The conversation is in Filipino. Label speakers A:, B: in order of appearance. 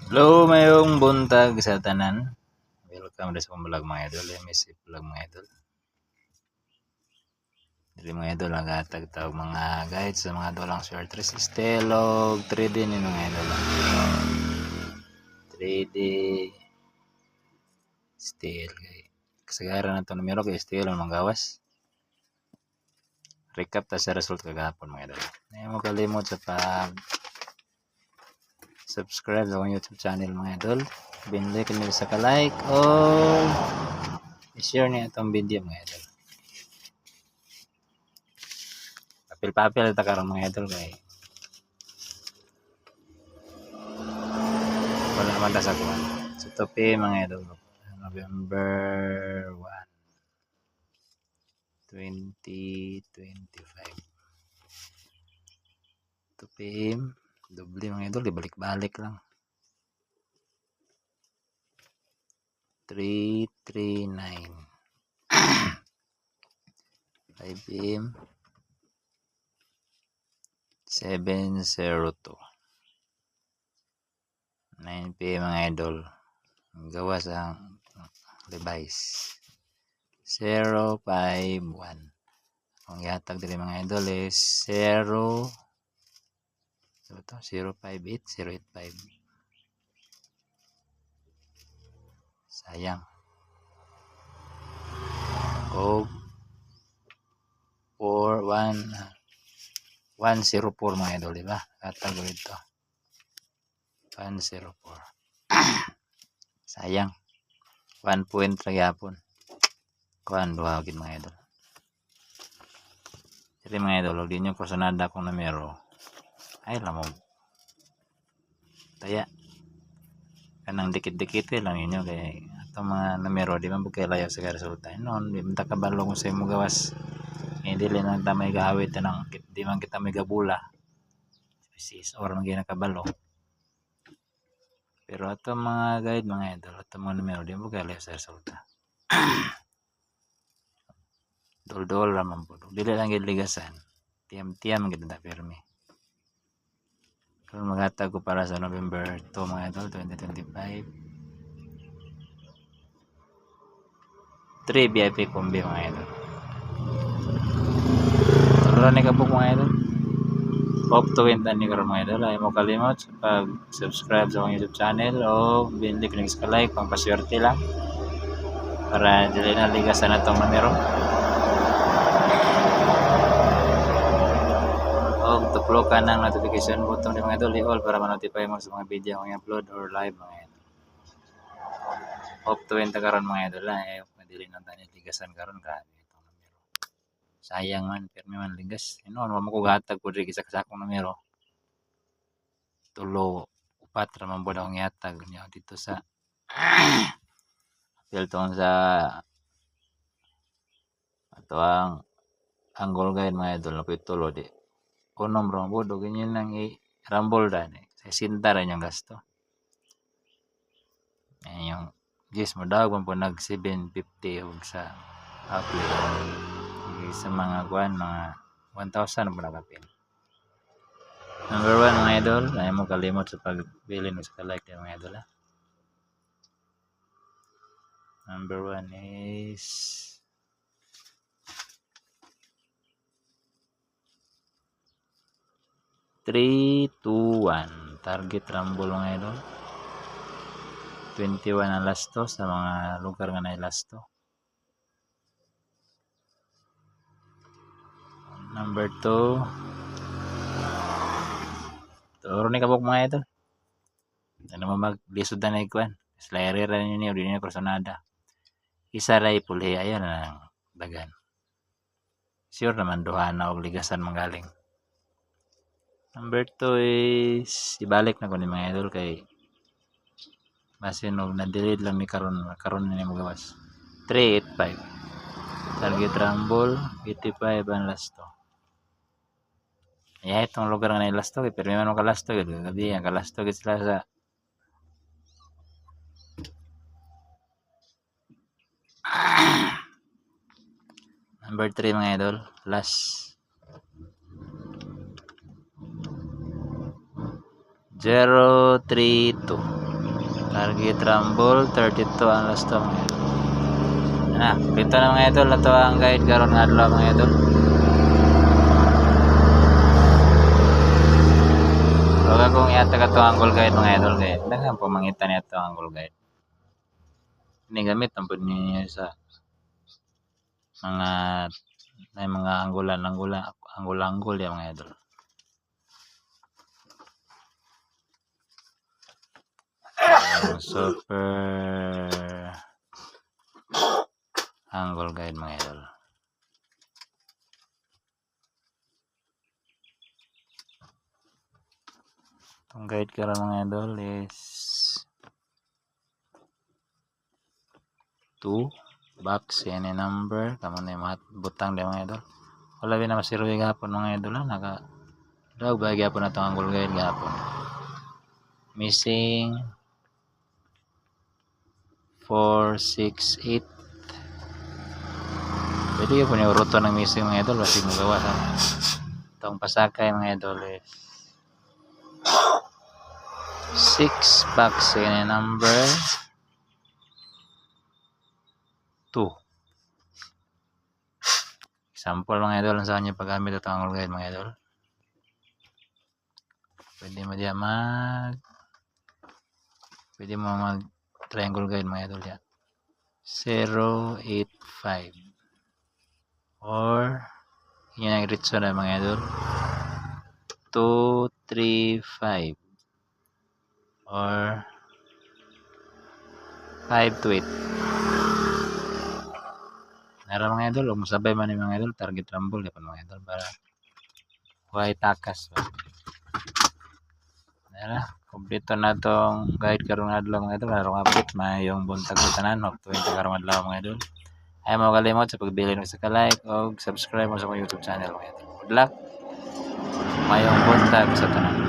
A: Hello, mayong buntag sa tanan. Welcome sa akong vlog mga idol. MS vlog mga idol. Dili mga idol nagatag tawag mga guides sa mga dolang short tres stelog 3D ni mga idol. 3D steel kay kasagaran nato numero kay steel ang gawas. Recap ta sa result kagahapon mga idol. Ay mo kalimot sa pag subscribe sa akong YouTube channel mga idol. Binli kini sa ka-like o i-share niyo itong video mga idol. Papel-papel ta karon mga idol kay wala naman ta sa kuwan. Sa topi mga idol. November 1, 2025. Tupim, doble mga idol, ibalik-balik lang. 339. 5M 702. 9PM mga idol. Ang gawa sa revise 051. Ang ihatag diri mga idol is 058 085. Sayang. O 104 mga idol, di ba? Hatag ito. 104. Sayang. 1 point lagi hapon. Kuan duha gid mga idol. Jadi mga idol, di nyo kusunada kung numero. Ay lang mo. Taya. Kanang dikit-dikit lang inyo kay atong mga numero di man bugay layo sa resulta. Noon di man ta kabalo kung sa imo gawas. Hindi lang ta may gawit nang di man kita may gabula. Species or man ginakabalo. Pero atong mga guide mga idol, atong mga numero di man bugay layo sa resulta. Dol-dol raman po. Dili lang gid ligasan. Tiam-tiam gid ta pirmi. Kung maghatag ko para sa November 2 mga idol 2025. 3 VIP combi mga idol. Tuloy ni kabuk mga idol. Hope to win tani karon mga idol. Ay mo kalimot sa pag-subscribe sa akong YouTube channel o binlik ning sa like pang paswerte lang. Para dili na ligasan atong numero. Tuklokan ng notification button ni mga idol all para ma-notify mo sa mga video akong i-upload or live mga idol. Hope to win ta karon mga idol ay madili nang tani ligasan karon grabe itong numero. Sayang man pero man ligas. Noon mo ko gatag ko diri sa akong numero. 3 4 ra man pod akong ihatag niya dito sa filtong sa ato ang angle guide mga idol na pitulo di kunom ron bodo ganyan nang i-rumble dan sa sinta rin yung gasto. Ayan yung yes mo daw kung po nag 750 huwag sa upload sa mga kuan mga 1,000 po nakapin. Number 1 mga idol, ay mo kalimot sa pagbili mo sa like din mga idol ha. Number 1 is 3, 2, 1. Target rumble mga idol. 21 ang lasto sa mga lugar nga na lasto. Number 2. Turo ni kabuk mga idol. Ano mo maglisod na ikuan. Slayer ra niyo di niyo personada. Isa ray puli ayan ang dagan. Sure naman duha na og ligasan manggaling. Number 2 is ibalik na ko ni mga idol kay basin og na-delete lang ni karon ni mo gawas. 385. Target rumble 85 ang lasto. Ya itong lugar nga na lasto kay pero man kalasto gid gabi ang kalasto gid sila sa Number 3 mga idol, last 032. Target rumble 32 ang last to mga idol. Na, dito na mga idol, ato ang guide karon nga adlaw mga idol. Huwag akong iatag ito angle guide mga idol kaya daghan po mangita niya ito angle guide. Ini gamit ang pwede niya sa mga anggul ya mga idol. Super angle guide mga idol. Ang guide karon mga idol is 2 box yan yung number kamo na yung butang din mga idol. Wala ba na masiruwi gapon mga idol naka daw ba gyapon na itong angle guide gapon. Missing 4, 6, 8. Pwede yun po yung ruto ng missing mga idol kasi magawa sa itong pasakay mga idol is 6 box yan yung number 2. Example mga idol saan nyo paggamit itong angle guide mga idol. Pwede mo mag triangle guide mga idol ya. 085 or yun ang ritso na mga idol 235 or 528. Nara mga idol, kung sabay man yung mga idol, target rumble yapon mga idol para huwag takas. Nara, kompleto na tong guide karong adlaw mga idol. Karong update mayong buntag sa tanan of 20 karong adlaw mga idol. Ay mo kalimot sa pagbili ng sa like o subscribe mo sa akong YouTube channel mga idol. Good luck. Mayong buntag sa tanan.